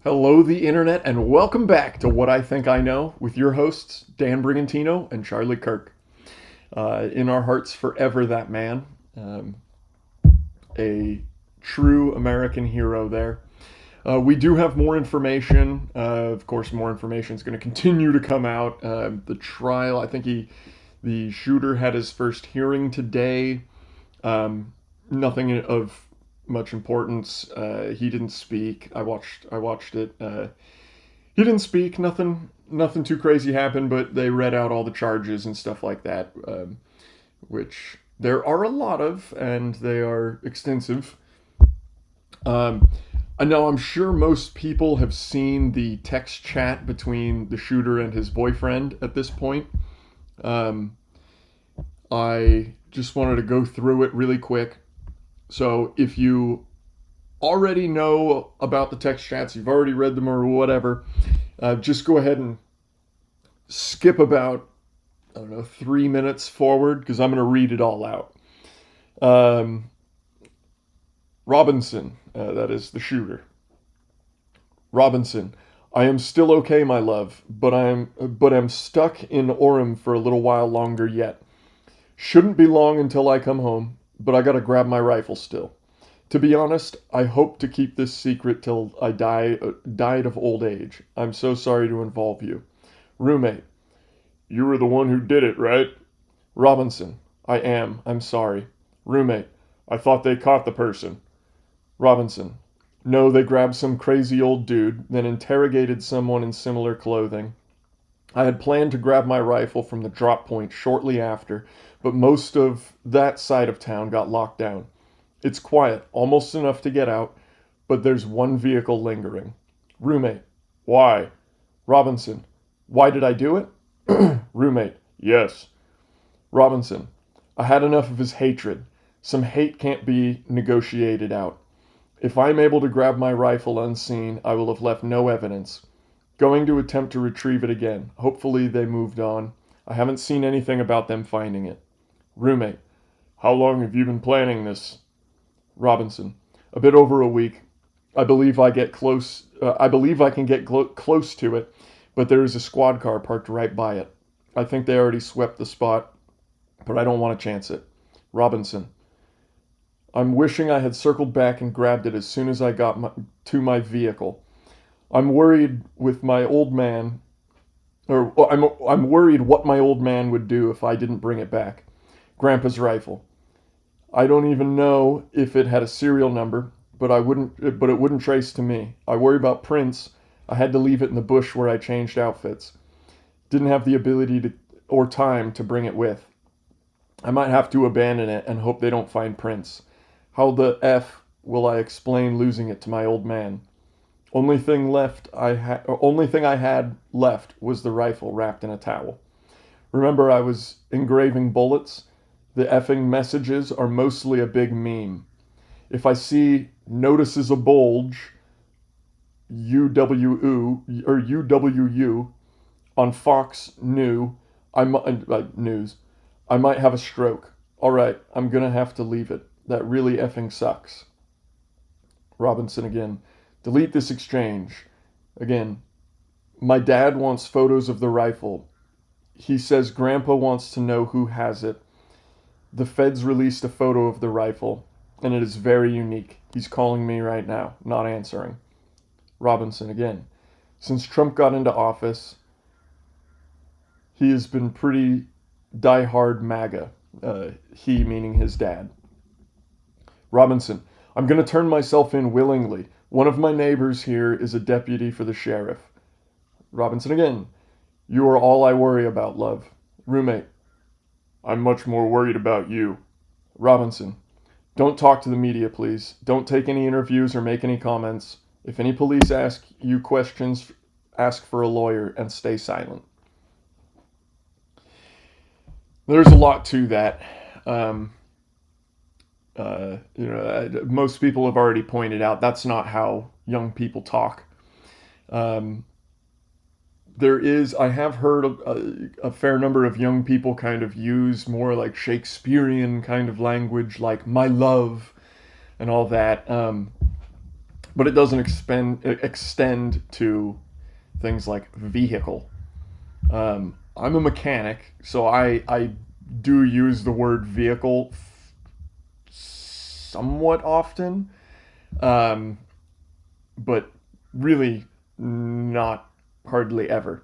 Hello, the internet, and welcome back to What I Think I Know with your hosts, Dan Brigantino and Charlie Kirk. In our hearts forever, that man. Um, a true American hero there. We do have more information. Of course, more information is going to continue to come out. The trial, the shooter had his first hearing today. Nothing of much importance. He didn't speak. I watched it. He didn't speak. Nothing too crazy happened, but they read out all the charges and stuff like that, which there are a lot of, and they are extensive. Um, I know I'm sure most people have seen the text chat between the shooter and his boyfriend at this point. Um, I just wanted to go through it really quick. So if you already know about the text chats, you've already read them or whatever, just go ahead and skip about, I don't know, 3 minutes forward because I'm going to read it all out. Um, Robinson, that is the shooter. Robinson, I am still okay, my love, but I'm stuck in Orem for a little while longer yet. Shouldn't be long until I come home, but I gotta grab my rifle still. To be honest, I hope to keep this secret till I died of old age. I'm so sorry to involve you. Roommate, you were the one who did it, right? Robinson, I am. I'm sorry. Roommate, I thought they caught the person. Robinson, no, they grabbed some crazy old dude, then interrogated someone in similar clothing. I had planned to grab my rifle from the drop point shortly after, but most of that side of town got locked down. It's quiet, almost enough to get out, but there's one vehicle lingering. Roommate, why? Robinson, why did I do it? Roommate, yes. Robinson, I had enough of his hatred. Some hate can't be negotiated out. If I'm able to grab my rifle unseen, I will have left no evidence. Going to attempt to retrieve it again. Hopefully they moved on. I haven't seen anything about them finding it. Roommate, how long have you been planning this? Robinson, a bit over a week. I believe I get close. I believe I can get close to it, but there is a squad car parked right by it. I think they already swept the spot, but I don't want to chance it. Robinson, I'm wishing I had circled back and grabbed it as soon as I got to my vehicle. I'm worried with my old man, or I'm worried what my old man would do if I didn't bring it back. Grandpa's rifle. I don't even know if it had a serial number, but it wouldn't trace to me. I worry about prints. I had to leave it in the bush where I changed outfits. Didn't have the ability to or time to bring it with. I might have to abandon it and hope they don't find prints. How the F will I explain losing it to my old man? Only thing I had left was the rifle wrapped in a towel. Remember I was engraving bullets? The effing messages are mostly a big meme. If I see notices a bulge, UWU on Fox News, I might have a stroke. All right, I'm gonna have to leave it. That really effing sucks. Robinson again. Delete this exchange. Again. My dad wants photos of the rifle. He says Grandpa wants to know who has it. The feds released a photo of the rifle, and it is very unique. He's calling me right now, not answering. Robinson again. Since Trump got into office, he has been pretty die-hard MAGA. He meaning his dad. Robinson, I'm going to turn myself in willingly. One of my neighbors here is a deputy for the sheriff. Robinson again. You are all I worry about, love. Roommate. I'm much more worried about you. Robinson. Don't talk to the media, please. Don't take any interviews or make any comments. If any police ask you questions, ask for a lawyer and stay silent. There's a lot to that. Most people have already pointed out that's not how young people talk. I have heard a fair number of young people kind of use more like Shakespearean kind of language, like my love and all that. but it doesn't extend to things like vehicle. I'm a mechanic, so I do use the word vehicle somewhat often, um, but really not hardly ever.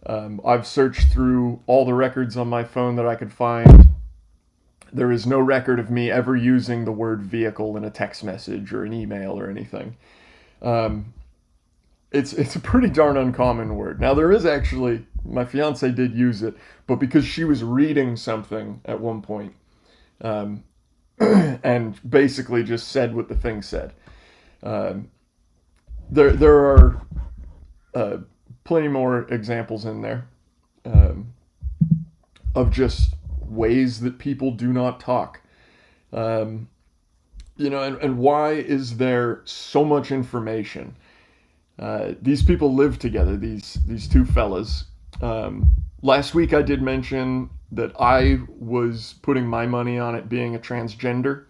I've searched through all the records on my phone that I could find. There is no record of me ever using the word vehicle in a text message or an email or anything. Um, it's a pretty darn uncommon word. Now there is actually, my fiance did use it, but because she was reading something at one point, um, and basically just said what the thing said. Um, there are uh, plenty more examples in there, um, of just ways that people do not talk. Um, and why is there so much information? These people live together, these two fellas. Last week I did mention that I was putting my money on it being a transgender.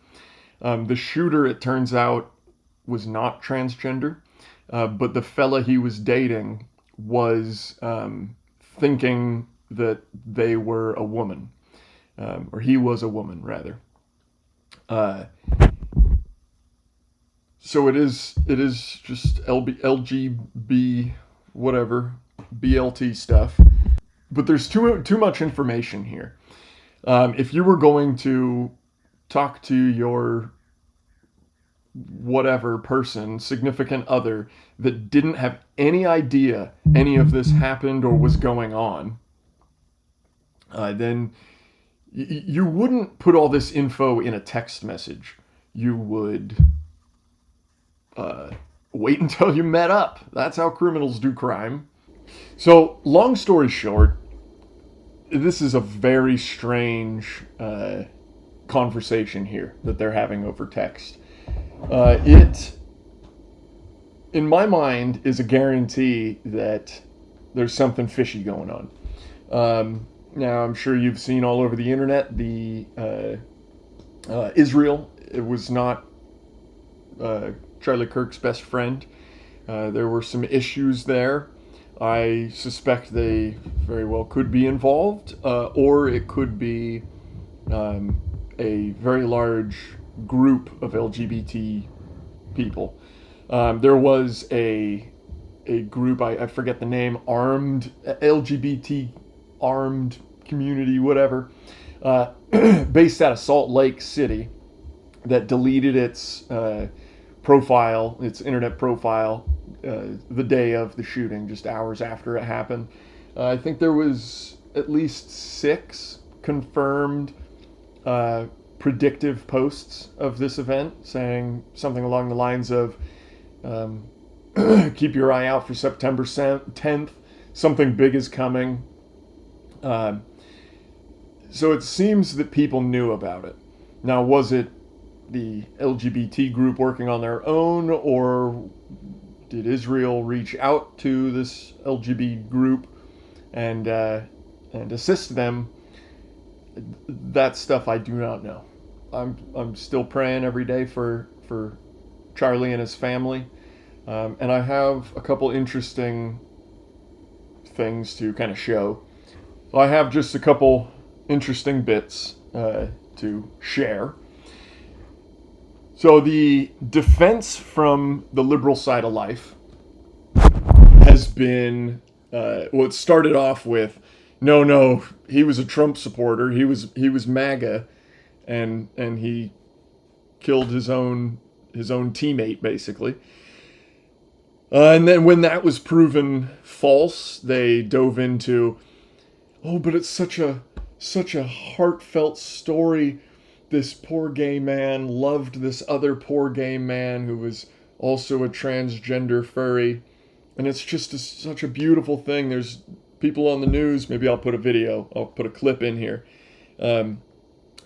The shooter, it turns out, was not transgender, but the fella he was dating was thinking that they were a woman, or he was a woman rather. Uh, so it is just LGB whatever BLT stuff, but there's too much information here. If you were going to talk to your whatever person, significant other, that didn't have any idea any of this happened or was going on, then you wouldn't put all this info in a text message. You would wait until you met up. That's how criminals do crime. So, long story short, this is a very strange conversation here that they're having over text. It, in my mind, is a guarantee that there's something fishy going on. Now, I'm sure you've seen all over the internet the Israel. It was not Charlie Kirk's best friend. There were some issues there. I suspect they very well could be involved, or it could be a very large group of LGBT people. There was a group, I forget the name, armed LGBT armed community, whatever, based out of Salt Lake City, that deleted its profile, its internet profile, the day of the shooting, just hours after it happened. I think there was at least 6 confirmed predictive posts of this event, saying something along the lines of, keep your eye out for September 10th, something big is coming. So it seems that people knew about it. Now, was it the LGBT group working on their own, or did Israel reach out to this LGBT group and assist them? That stuff I do not know. I'm still praying every day for Charlie and his family, and I have a couple interesting things to kind of show. I have just a couple interesting bits to share. So the defense from the liberal side of life has been, well, it started off with, no, he was a Trump supporter. He was MAGA, and he killed his own teammate, basically. And then when that was proven false, they dove into, oh, but it's such a heartfelt story. This poor gay man loved this other poor gay man who was also a transgender furry. And it's just such a beautiful thing. There's people on the news, maybe I'll put a clip in here.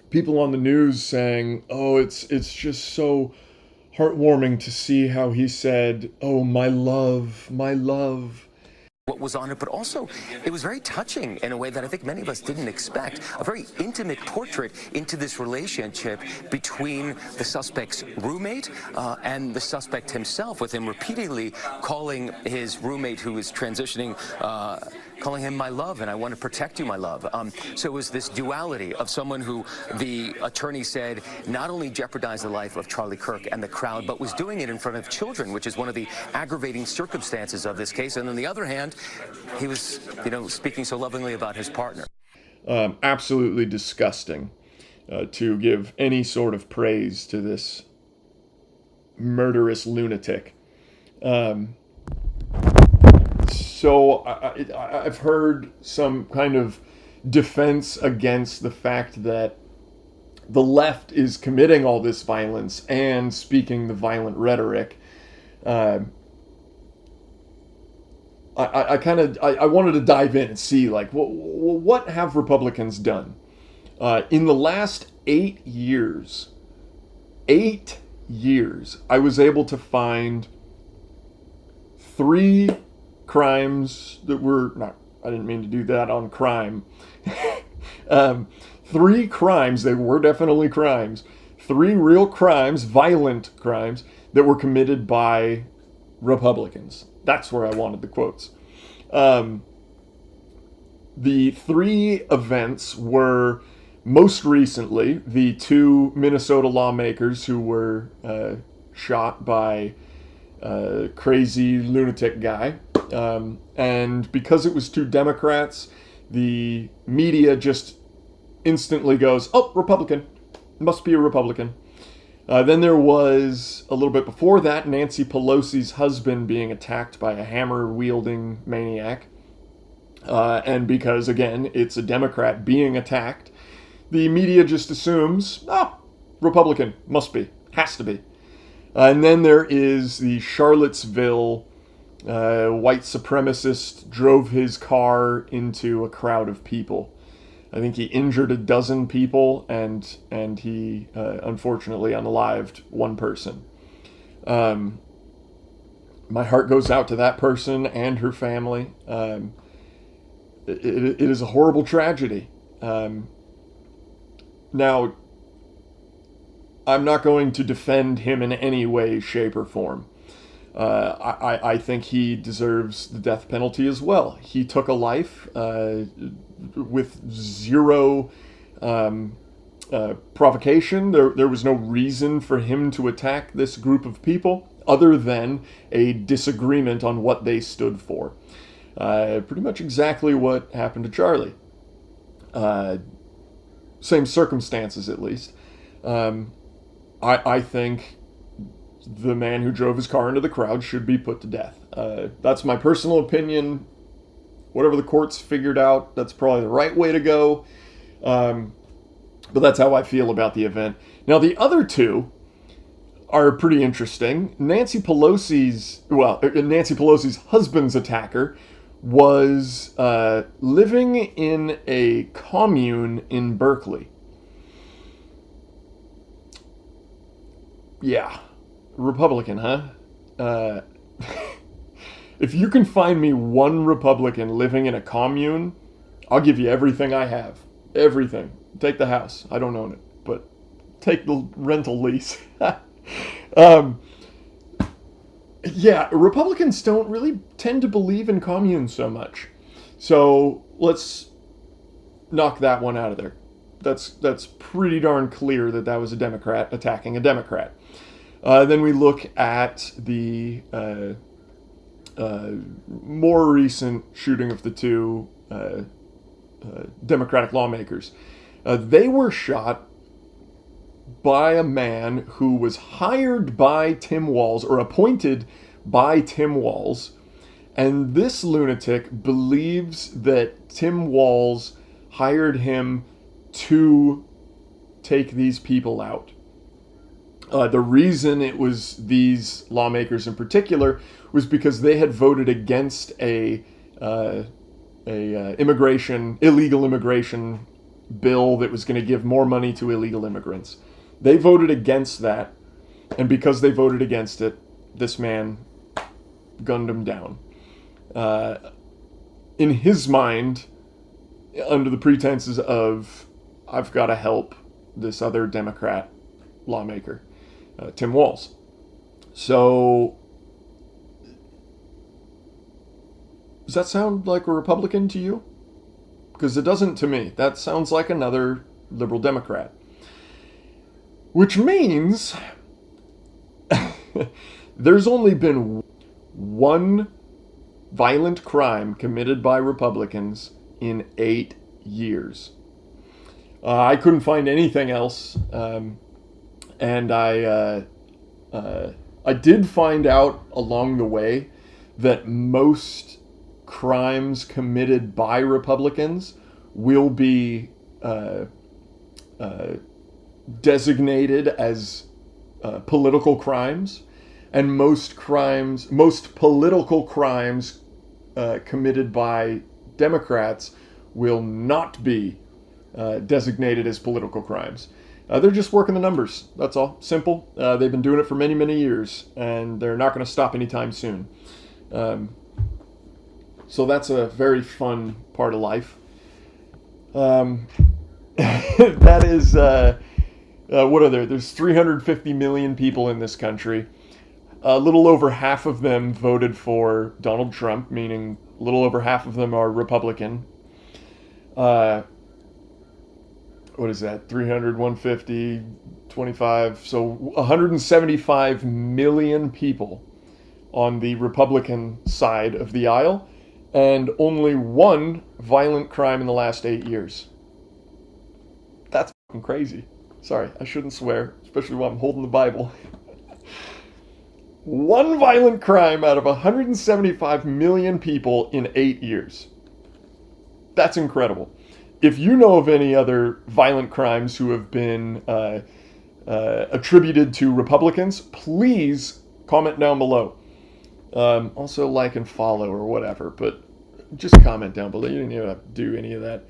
People on the news saying, oh, it's just so heartwarming to see how he said, oh, my love, my love. was on it, but also it was very touching in a way that I think many of us didn't expect. A very intimate portrait into this relationship between the suspect's roommate and the suspect himself, with him repeatedly calling his roommate, who is transitioning, calling him my love, and I want to protect you, my love. So it was this duality of someone who the attorney said not only jeopardized the life of Charlie Kirk and the crowd, but was doing it in front of children, which is one of the aggravating circumstances of this case. And on the other hand, he was, speaking so lovingly about his partner. Absolutely disgusting to give any sort of praise to this murderous lunatic. So I've heard some kind of defense against the fact that the left is committing all this violence and speaking the violent rhetoric. I wanted to dive in and see, like, what have Republicans done? In the last 8 years, I was able to find 3 crimes that were not, I didn't mean to do that on crime. 3 crimes, they were definitely crimes. 3 real crimes, violent crimes, that were committed by Republicans. That's where I wanted the quotes. The 3 events were, most recently, the 2 Minnesota lawmakers who were shot by a crazy lunatic guy. And because it was 2 Democrats, the media just instantly goes, oh, Republican. Must be a Republican. Then there was, a little bit before that, Nancy Pelosi's husband being attacked by a hammer-wielding maniac. And because, again, it's a Democrat being attacked, the media just assumes, Republican, must be, has to be. And then there is the Charlottesville white supremacist drove his car into a crowd of people. I think he injured a dozen people, and he unfortunately unalived 1 person. My heart goes out to that person and her family. It is a horrible tragedy. Now, I'm not going to defend him in any way, shape, or form. I think he deserves the death penalty as well. He took a life with zero provocation. There was no reason for him to attack this group of people other than a disagreement on what they stood for. Pretty much exactly what happened to Charlie. Same circumstances, at least. I think the man who drove his car into the crowd should be put to death. That's my personal opinion. Whatever the courts figured out, that's probably the right way to go. But that's how I feel about the event. Now, the other 2 are pretty interesting. Nancy Pelosi's husband's attacker was living in a commune in Berkeley. Yeah. Republican, huh? If you can find me 1 Republican living in a commune, I'll give you everything I have. Everything. Take the house. I don't own it, but take the rental lease. Yeah, Republicans don't really tend to believe in communes so much. So let's knock that one out of there. That's pretty darn clear that was a Democrat attacking a Democrat. Then we look at the more recent shooting of the 2 Democratic lawmakers. They were shot by a man who was hired by Tim Walz, or appointed by Tim Walz, and this lunatic believes that Tim Walz hired him to take these people out. The reason it was these lawmakers in particular was because they had voted against a illegal immigration bill that was going to give more money to illegal immigrants. They voted against that, and because they voted against it, this man gunned him down. in his mind, under the pretenses of, I've got to help this other Democrat lawmaker, Tim Walz. So, does that sound like a Republican to you? Because it doesn't to me. That sounds like another liberal Democrat. Which means there's only been one violent crime committed by Republicans in 8 years. I couldn't find anything else, and I did find out along the way that most crimes committed by Republicans will be designated as political crimes, and most political crimes committed by Democrats will not be designated as political crimes. They're just working the numbers. That's all. Simple. They've been doing it for many, many years, and they're not going to stop anytime soon. So that's a very fun part of life. That is, what are there? There's 350 million people in this country. A little over half of them voted for Donald Trump, meaning a little over half of them are Republican. What is that? 300, 150, 25. So 175 million people on the Republican side of the aisle, and only one violent crime in the last 8 years. That's fucking crazy. Sorry, I shouldn't swear, especially while I'm holding the Bible. One violent crime out of 175 million people in 8 years. That's incredible. If you know of any other violent crimes who have been attributed to Republicans, please comment down below. Also like and follow or whatever, but just comment down below. You don't even have to do any of that.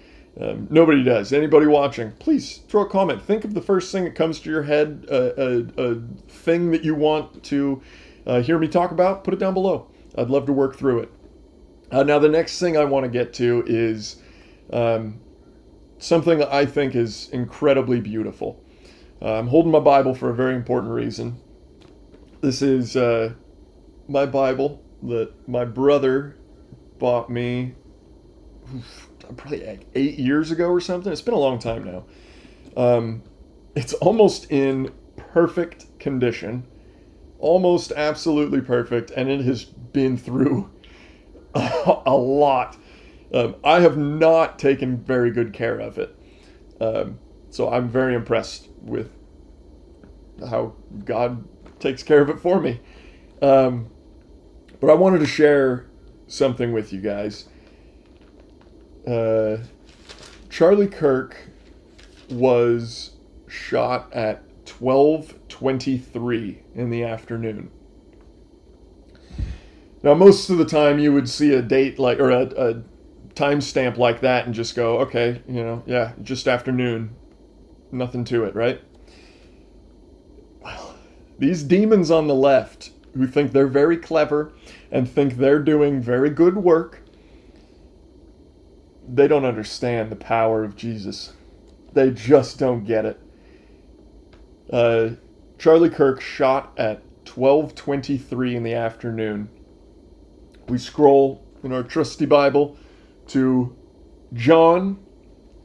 Nobody does. Anybody watching, please throw a comment. Think of the first thing that comes to your head, a thing that you want to hear me talk about, put it down below. I'd love to work through it. Now, the next thing I want to get to is something that I think is incredibly beautiful. I'm holding my Bible for a very important reason. This is my Bible that my brother bought me probably like 8 years ago or something. It's been a long time now. It's almost in perfect condition, almost absolutely perfect, and it has been through a lot. I have not taken very good care of it. So I'm very impressed with how God takes care of it for me. But I wanted to share something with you guys. Charlie Kirk was shot at 12:23 in the afternoon. Now, most of the time you would see a date like, or a timestamp like that and just go, okay, yeah, just afternoon. Nothing to it, right? Well, these demons on the left who think they're very clever and think they're doing very good work, they don't understand the power of Jesus. They just don't get it. Charlie Kirk shot at 12:23 in the afternoon. We scroll in our trusty Bible to John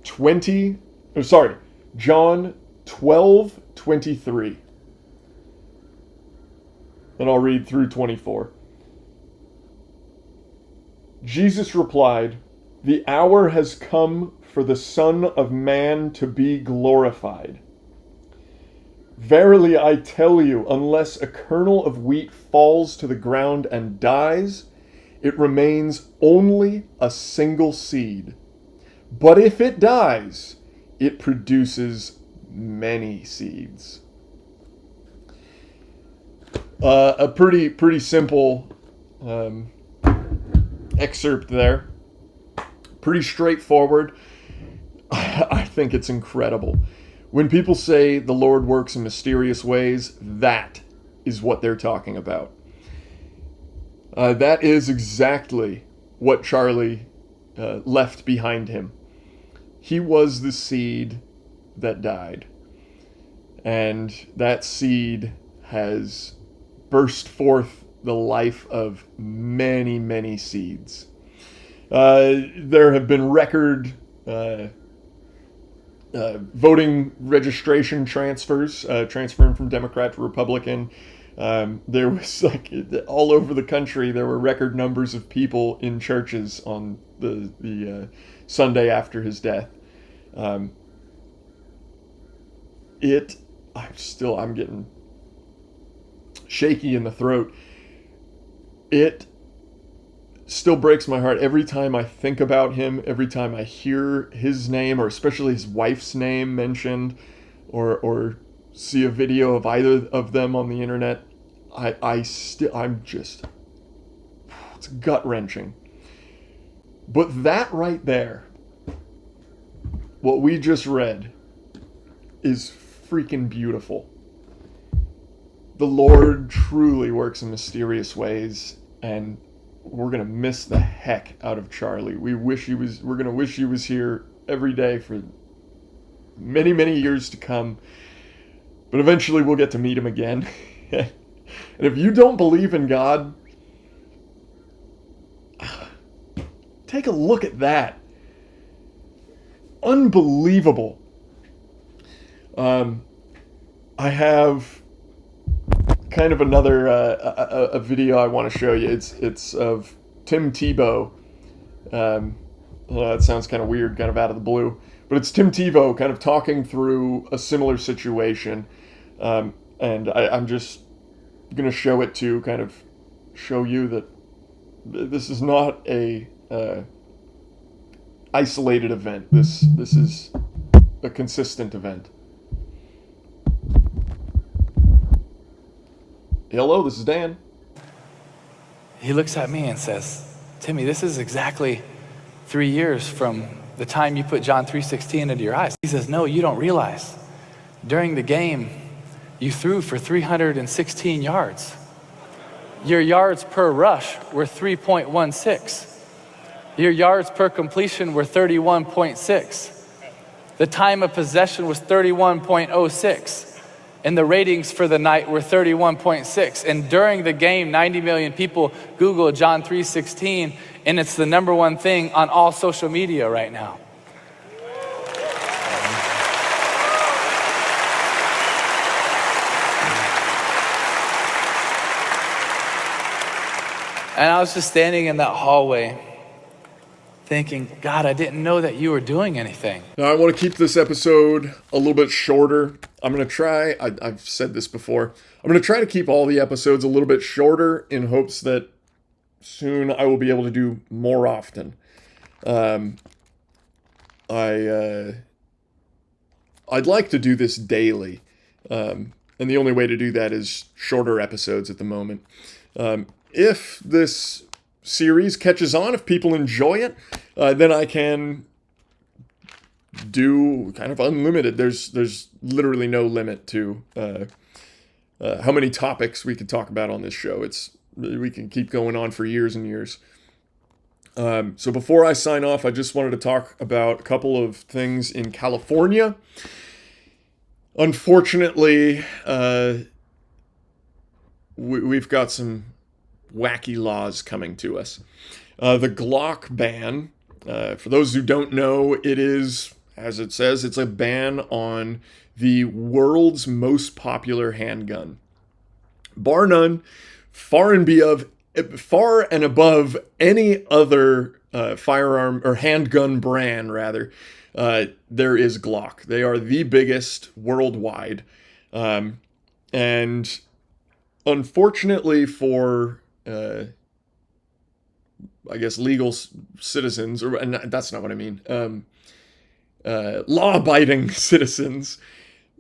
12:23. And I'll read through 24. Jesus replied, "The hour has come for the Son of Man to be glorified. Verily I tell you, unless a kernel of wheat falls to the ground and dies, it remains only a single seed. But if it dies, it produces many seeds." A pretty simple excerpt there. Pretty straightforward. I think it's incredible. When people say the Lord works in mysterious ways, that is what they're talking about. That is exactly what Charlie left behind him. He was the seed that died. And that seed has burst forth the life of many, many seeds. There have been record voting registration transfers, transferring from Democrat to Republican. There was like all over the country, there were record numbers of people in churches on the Sunday after his death. I'm getting shaky in the throat. It still breaks my heart every time I think about him, every time I hear his name, or especially his wife's name mentioned, or see a video of either of them on the internet. I'm just, it's gut-wrenching. But that right there, what we just read, is freaking beautiful. The Lord truly works in mysterious ways, and we're gonna miss the heck out of Charlie. We're gonna wish he was here every day for many, many years to come. But eventually we'll get to meet him again. And if you don't believe in God, take a look at that. Unbelievable. I have kind of another a video I want to show you. It's of Tim Tebow. That sounds kind of weird, kind of out of the blue, but it's Tim Tebow kind of talking through a similar situation, and I'm just gonna show it to kind of show you that this is not a isolated event. This is a consistent event. Hello, this is Dan. He looks at me and says, Timmy, this is exactly 3 years from the time you put John 3:16 into your eyes. He says, no, you don't realize. During the game, you threw for 316 yards. Your yards per rush were 3.16. Your yards per completion were 31.6. The time of possession was 31.06. And the ratings for the night were 31.6. And during the game, 90 million people Googled John 3:16, and it's the number one thing on all social media right now. And I was just standing in that hallway thinking, God, I didn't know that you were doing anything. Now, I want to keep this episode a little bit shorter. I'm going to try, I've said this before, I'm going to try to keep all the episodes a little bit shorter in hopes that soon I will be able to do more often. I'd like to do this daily, and the only way to do that is shorter episodes at the moment. If this series catches on, if people enjoy it, then I can do kind of unlimited. There's literally no limit to how many topics we could talk about on this show. We can keep going on for years and years. So before I sign off, I just wanted to talk about a couple of things in California. Unfortunately, we've got some wacky laws coming to us. The Glock ban, for those who don't know, it is, as it says, it's a ban on the world's most popular handgun. Bar none, far and above any other firearm or handgun brand, rather, there is Glock. They are the biggest worldwide. And unfortunately for I guess legal citizens, and that's not what I mean, law-abiding citizens,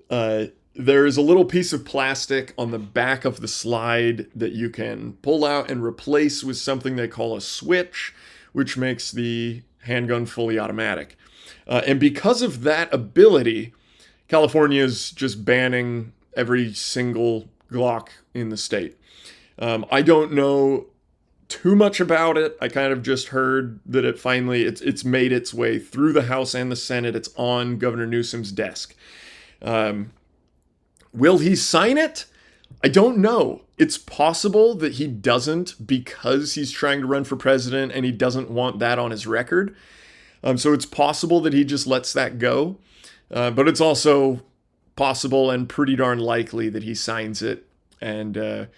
there is a little piece of plastic on the back of the slide that you can pull out and replace with something they call a switch, which makes the handgun fully automatic. And because of that ability, California is just banning every single Glock in the state. I don't know too much about it. I kind of just heard that it's made its way through the House and the Senate. It's on Governor Newsom's desk. Will he sign it? I don't know. It's possible that he doesn't because he's trying to run for president and he doesn't want that on his record. So it's possible that he just lets that go. But it's also possible and pretty darn likely that he signs it. And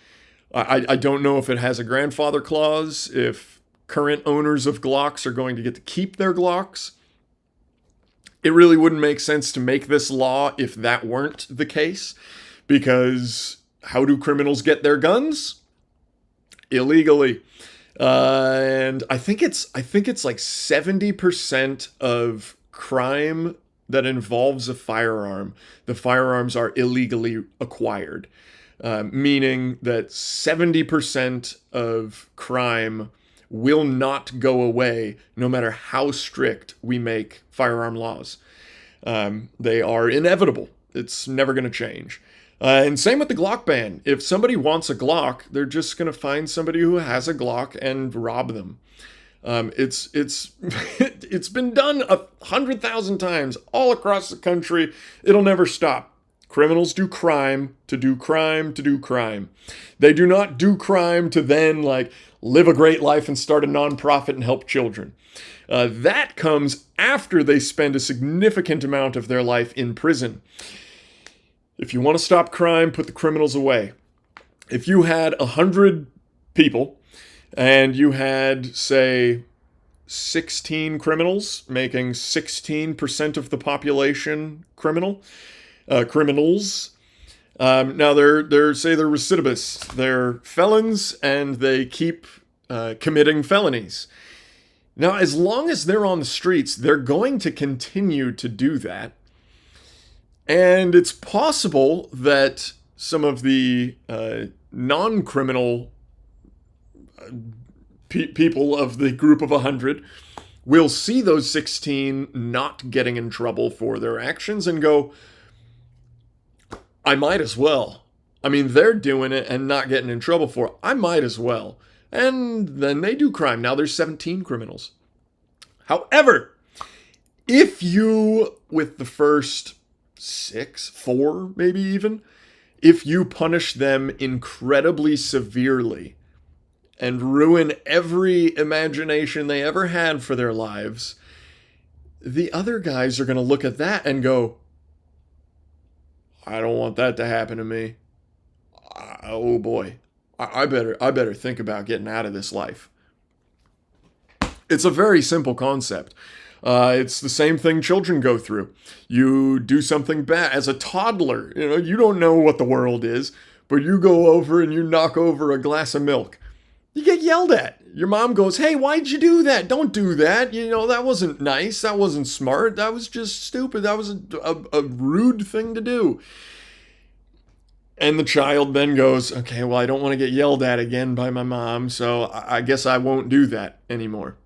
I don't know if it has a grandfather clause, if current owners of Glocks are going to get to keep their Glocks. It really wouldn't make sense to make this law if that weren't the case, because how do criminals get their guns? Illegally. And I think it's like 70% of crime that involves a firearm, the firearms are illegally acquired. Meaning that 70% of crime will not go away no matter how strict we make firearm laws. They are inevitable. It's never going to change. And same with the Glock ban. If somebody wants a Glock, they're just going to find somebody who has a Glock and rob them. It's it's been done 100,000 times all across the country. It'll never stop. Criminals do crime to do crime to do crime. They do not do crime to then live a great life and start a nonprofit and help children. That comes after they spend a significant amount of their life in prison. If you want to stop crime, put the criminals away. If you had 100 people and you had, say, 16 criminals, making 16% of the population criminals. Now they're recidivists. They're felons and they keep committing felonies. Now, as long as they're on the streets, they're going to continue to do that. And it's possible that some of the non-criminal people of the group of 100 will see those 16 not getting in trouble for their actions and go, I might as well. I mean, they're doing it and not getting in trouble for it. I might as well. And then they do crime. Now there's 17 criminals. However, if you, with the first 4 maybe even, if you punish them incredibly severely and ruin every imagination they ever had for their lives, the other guys are going to look at that and go, I don't want that to happen to me. Oh boy, I better think about getting out of this life. It's a very simple concept. It's the same thing children go through. You do something bad as a toddler. You don't know what the world is, but you go over and you knock over a glass of milk. You get yelled at. Your mom goes, hey, why'd you do that? Don't do that. That wasn't nice. That wasn't smart. That was just stupid. That was a rude thing to do. And the child then goes, okay, well, I don't want to get yelled at again by my mom, so I guess I won't do that anymore.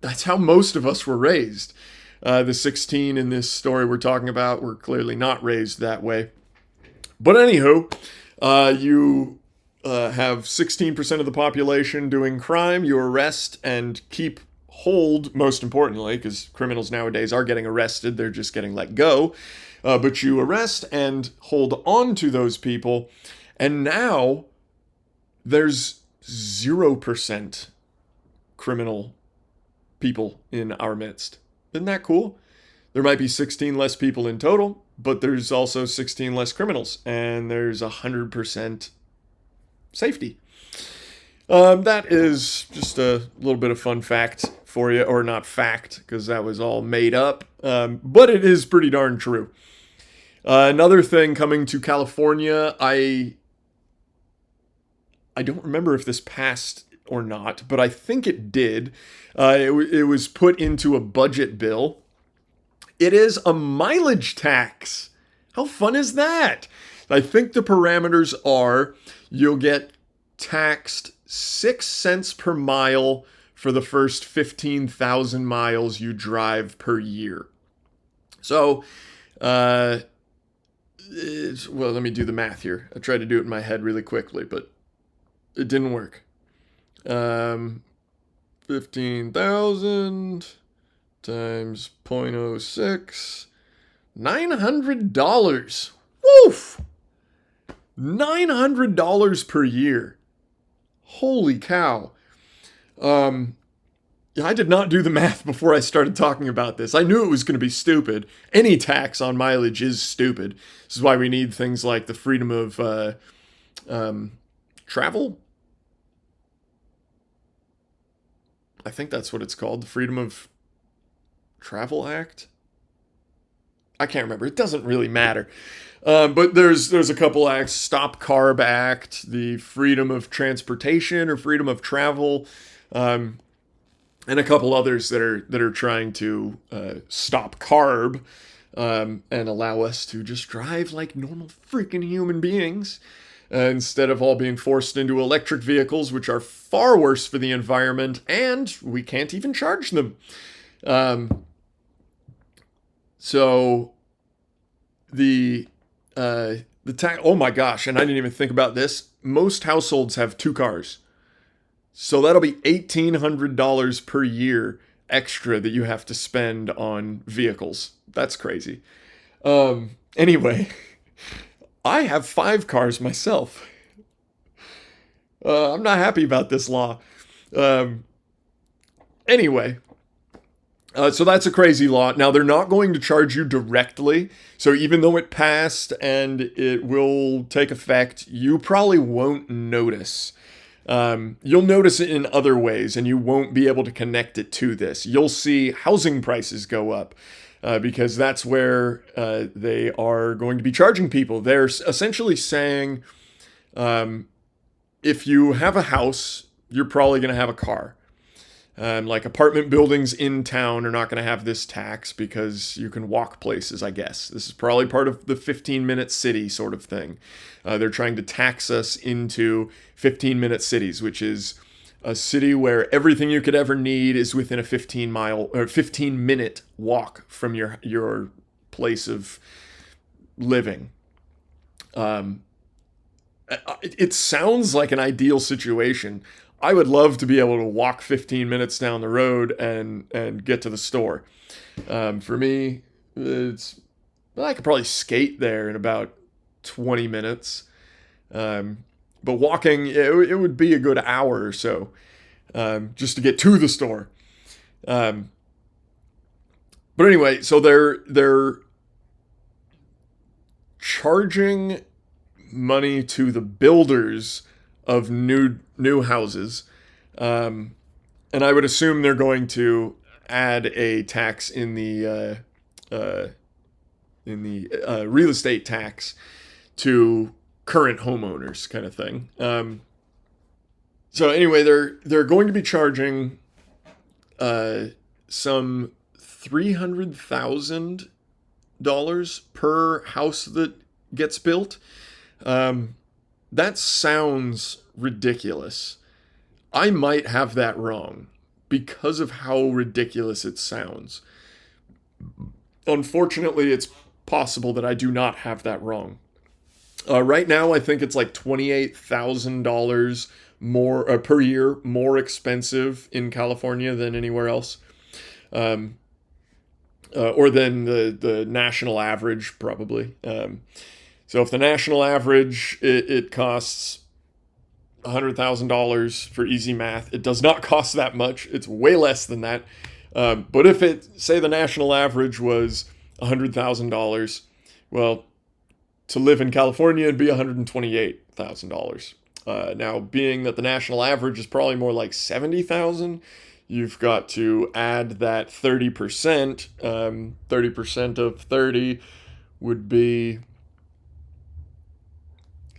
That's how most of us were raised. The 16 in this story we're talking about were clearly not raised that way. But anywho, you have 16% of the population doing crime. You arrest and hold, most importantly, because criminals nowadays are getting arrested. They're just getting let go. But you arrest and hold on to those people. And now there's 0% criminal people in our midst. Isn't that cool? There might be 16 less people in total, but there's also 16 less criminals, and there's 100% safety. That is just a little bit of fun fact for you, or not fact, because that was all made up, but it is pretty darn true. Another thing coming to California, I don't remember if this passed or not, but I think it did. It was put into a budget bill. It is a mileage tax. How fun is that? I think the parameters are you'll get taxed 6 cents per mile for the first 15,000 miles you drive per year. So, well, let me do the math here. I tried to do it in my head really quickly, but it didn't work. Um, 15,000 times 0.06. $900. Woof! $900 per year. Holy cow. I did not do the math before I started talking about this. I knew it was going to be stupid. Any tax on mileage is stupid. This is why we need things like the freedom of travel. I think that's what it's called, the Freedom of Travel Act. I can't remember. It doesn't really matter. But there's a couple acts: Stop Carb Act, the Freedom of Transportation or Freedom of Travel, and a couple others that are trying to stop carb and allow us to just drive like normal freaking human beings instead of all being forced into electric vehicles, which are far worse for the environment, and we can't even charge them. So the tax. Oh my gosh! And I didn't even think about this. Most households have 2 cars, so that'll be $1,800 per year extra that you have to spend on vehicles. That's crazy. Anyway, I have 5 cars myself. I'm not happy about this law. Anyway. So that's a crazy law. Now, they're not going to charge you directly. So even though it passed and it will take effect, you probably won't notice. You'll notice it in other ways, and you won't be able to connect it to this. You'll see housing prices go up because that's where they are going to be charging people. They're essentially saying if you have a house, you're probably going to have a car. Like apartment buildings in town are not going to have this tax because you can walk places, I guess. This is probably part of the 15-minute city sort of thing. They're trying to tax us into 15-minute cities, which is a city where everything you could ever need is within a 15-mile or 15-minute walk from your place of living. It sounds like an ideal situation. I would love to be able to walk 15 minutes down the road and get to the store. For me, I could probably skate there in about 20 minutes. But walking, it would be a good hour or so just to get to the store. But anyway, so they're charging money to the builders of new houses, and I would assume they're going to add a tax in the real estate tax to current homeowners, kind of thing. So anyway, they're going to be charging some $300,000 per house that gets built. That sounds ridiculous. I might have that wrong because of how ridiculous it sounds. Unfortunately, it's possible that I do not have that wrong. Right now, I think it's like $28,000 more per year, more expensive in California than anywhere else, or than the national average, probably. So if the national average, it costs $100,000 for easy math. It does not cost that much. It's way less than that. But if say the national average was $100,000, well, to live in California, it'd be $128,000. Now, being that the national average is probably more like $70,000, you've got to add that 30%. 30% of 30 would be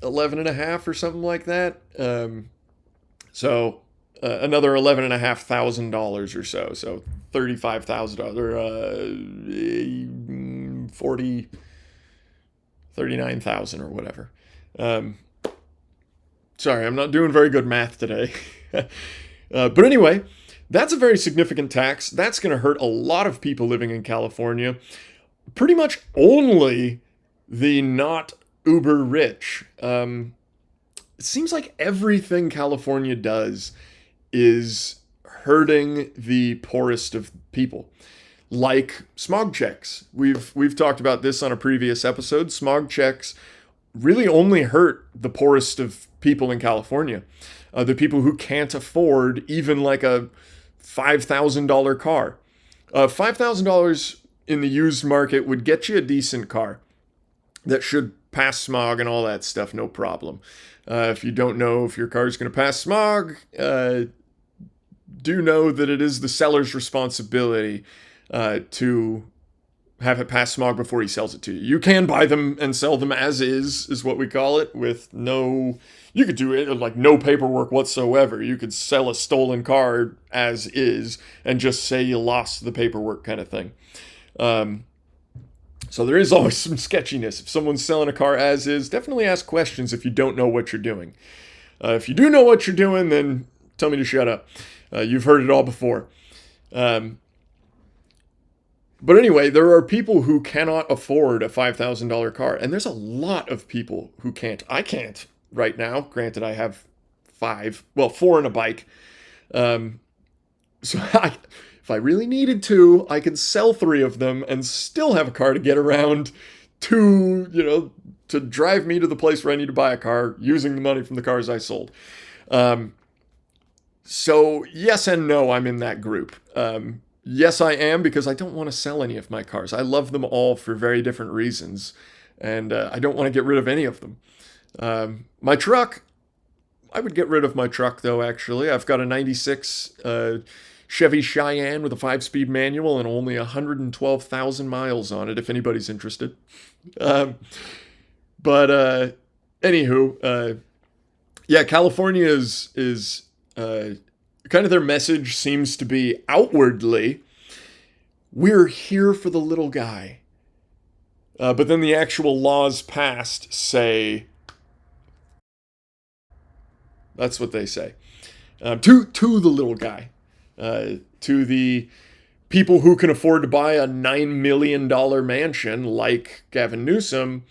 11 and a half or something like that. So another $11,500 or so. So $35,000, 39,000 or whatever. Sorry, I'm not doing very good math today. But anyway, that's a very significant tax. That's going to hurt a lot of people living in California. Pretty much only the not uber rich. It seems like everything California does is hurting the poorest of people, like smog checks. We've talked about this on a previous episode. Smog checks really only hurt the poorest of people in California, the people who can't afford even like a $5,000 car. $5,000 in the used market would get you a decent car that should pass smog and all that stuff, no problem. If you don't know if your car is going to pass smog, do know that it is the seller's responsibility to have it pass smog before he sells it to you. You can buy them and sell them as is what we call it, with no, you could do it like no paperwork whatsoever. You could sell a stolen car as is and just say you lost the paperwork kind of thing. So there is always some sketchiness. If someone's selling a car as is, definitely ask questions if you don't know what you're doing. If you do know what you're doing, then tell me to shut up. You've heard it all before. But anyway, there are people who cannot afford a $5,000 car. And there's a lot of people who can't. I can't right now. Granted, I have 4 in a bike. So if I really needed to, I could sell 3 of them and still have a car to get around to drive me to the place where I need to buy a car using the money from the cars I sold. So yes and no, I'm in that group. Yes, I am, because I don't want to sell any of my cars. I love them all for very different reasons, and I don't want to get rid of any of them. My truck, I would get rid of my truck, though, actually. I've got a 96 Chevy Cheyenne with a 5-speed manual and only 112,000 miles on it, if anybody's interested. But anywho, yeah, California is kind of their message seems to be outwardly, we're here for the little guy. But then the actual laws passed say, that's what they say, to the little guy, to the people who can afford to buy a $9 million mansion like Gavin Newsom.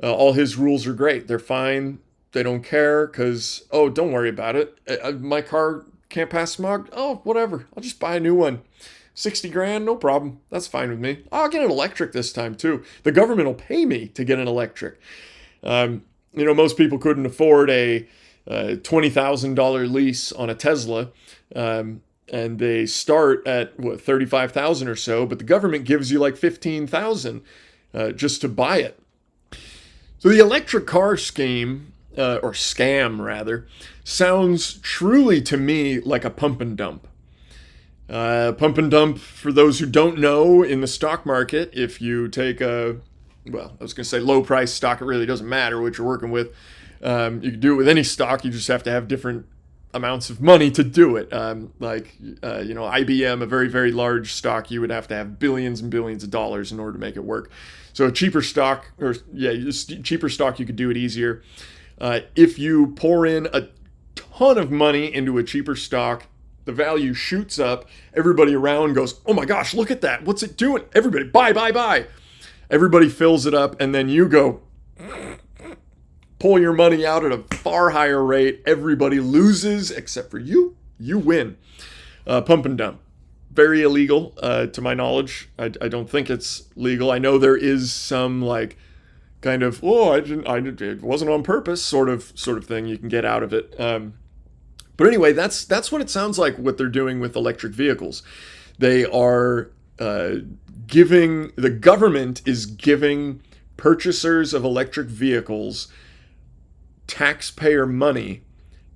All his rules are great. They're fine. They don't care because, oh, don't worry about it. My car can't pass smog. Oh, whatever. I'll just buy a new one. 60 grand, no problem. That's fine with me. I'll get an electric this time too. The government will pay me to get an electric. Most people couldn't afford a $20,000 lease on a Tesla. And they start at $35,000 or so, but the government gives you like $15,000 just to buy it. So the electric car scheme, or scam rather, sounds truly to me like a pump and dump. Pump and dump, for those who don't know, in the stock market, if you take I was going to say low price stock, it really doesn't matter what you're working with. You can do it with any stock, you just have to have different amounts of money to do it. IBM, a very, very large stock, you would have to have billions and billions of dollars in order to make it work. So a cheaper stock, cheaper stock, you could do it easier. If you pour in a ton of money into a cheaper stock, the value shoots up. Everybody around goes, oh my gosh, look at that. What's it doing? Everybody, buy. Everybody fills it up, and then you go, pull your money out at a far higher rate. Everybody loses except for you. You win. Pump and dump. Very illegal, to my knowledge. I don't think it's legal. I know there is some kind of, it wasn't on purpose sort of thing you can get out of it. But anyway, that's what it sounds like what they're doing with electric vehicles. They are the government is giving purchasers of electric vehicles taxpayer money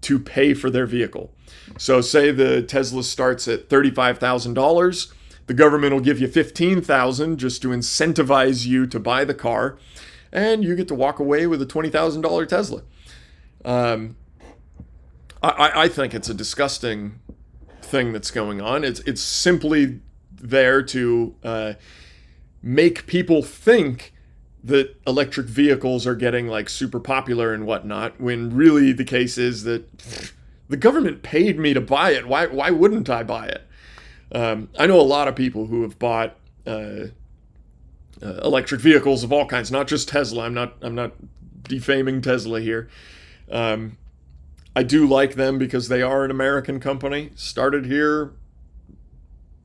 to pay for their vehicle. So say the Tesla starts at $35,000, the government will give you $15,000 just to incentivize you to buy the car, and you get to walk away with a $20,000 Tesla. I think it's a disgusting thing that's going on. It's simply there to make people think that electric vehicles are getting super popular and whatnot, when really the case is that the government paid me to buy it. Why wouldn't I buy it? I know a lot of people who have bought electric vehicles of all kinds, not just Tesla. I'm not defaming Tesla here. I do like them because they are an American company, started here.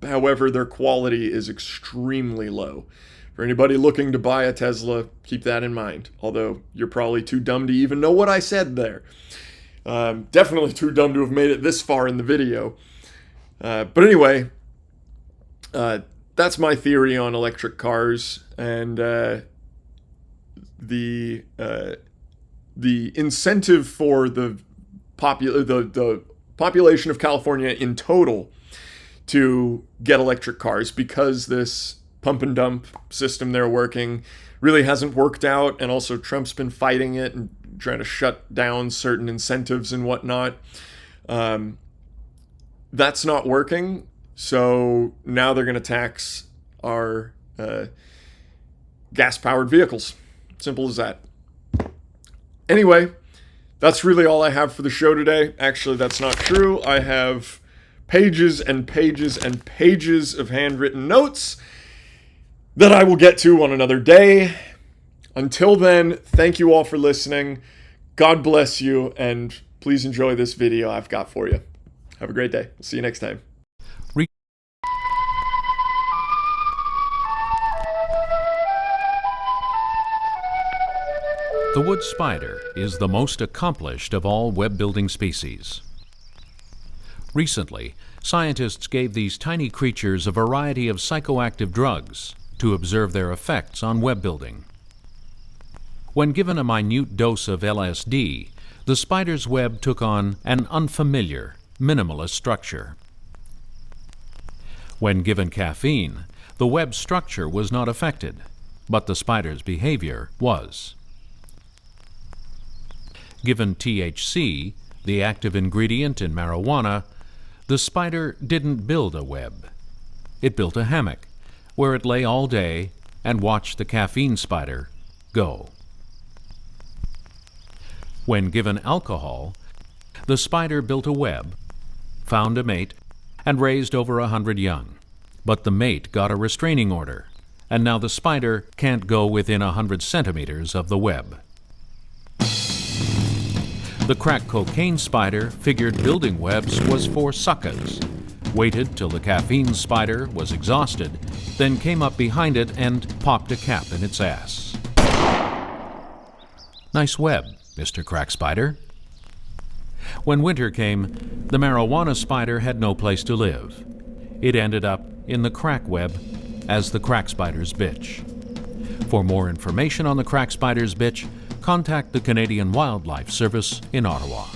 However, their quality is extremely low. For anybody looking to buy a Tesla, keep that in mind. Although you're probably too dumb to even know what I said there. Definitely too dumb to have made it this far in the video. But anyway, that's my theory on electric cars, and the incentive for the population of California in total to get electric cars, because this pump and dump system they're working really hasn't worked out, and also Trump's been fighting it and trying to shut down certain incentives and whatnot. That's not working, so now they're going to tax our gas-powered vehicles. Simple as that. Anyway, that's really all I have for the show today. Actually, that's not true. I have pages and pages and pages of handwritten notes that I will get to on another day. Until then, thank you all for listening. God bless you, and please enjoy this video I've got for you. Have a great day. See you next time. The wood spider is the most accomplished of all web-building species. Recently, scientists gave these tiny creatures a variety of psychoactive drugs to observe their effects on web building. When given a minute dose of LSD, the spider's web took on an unfamiliar, minimalist structure. When given caffeine, the web structure was not affected, but the spider's behavior was. Given THC, the active ingredient in marijuana, the spider didn't build a web. It built a hammock, where it lay all day and watched the caffeine spider go. When given alcohol, the spider built a web, found a mate, and raised over 100 young. But the mate got a restraining order, and now the spider can't go within 100 centimeters of the web. The crack cocaine spider figured building webs was for suckers, waited till the caffeine spider was exhausted, then came up behind it and popped a cap in its ass. Nice web, Mr. Crack Spider. When winter came, the marijuana spider had no place to live. It ended up in the crack web as the crack spider's bitch. For more information on the crack spider's bitch, contact the Canadian Wildlife Service in Ottawa.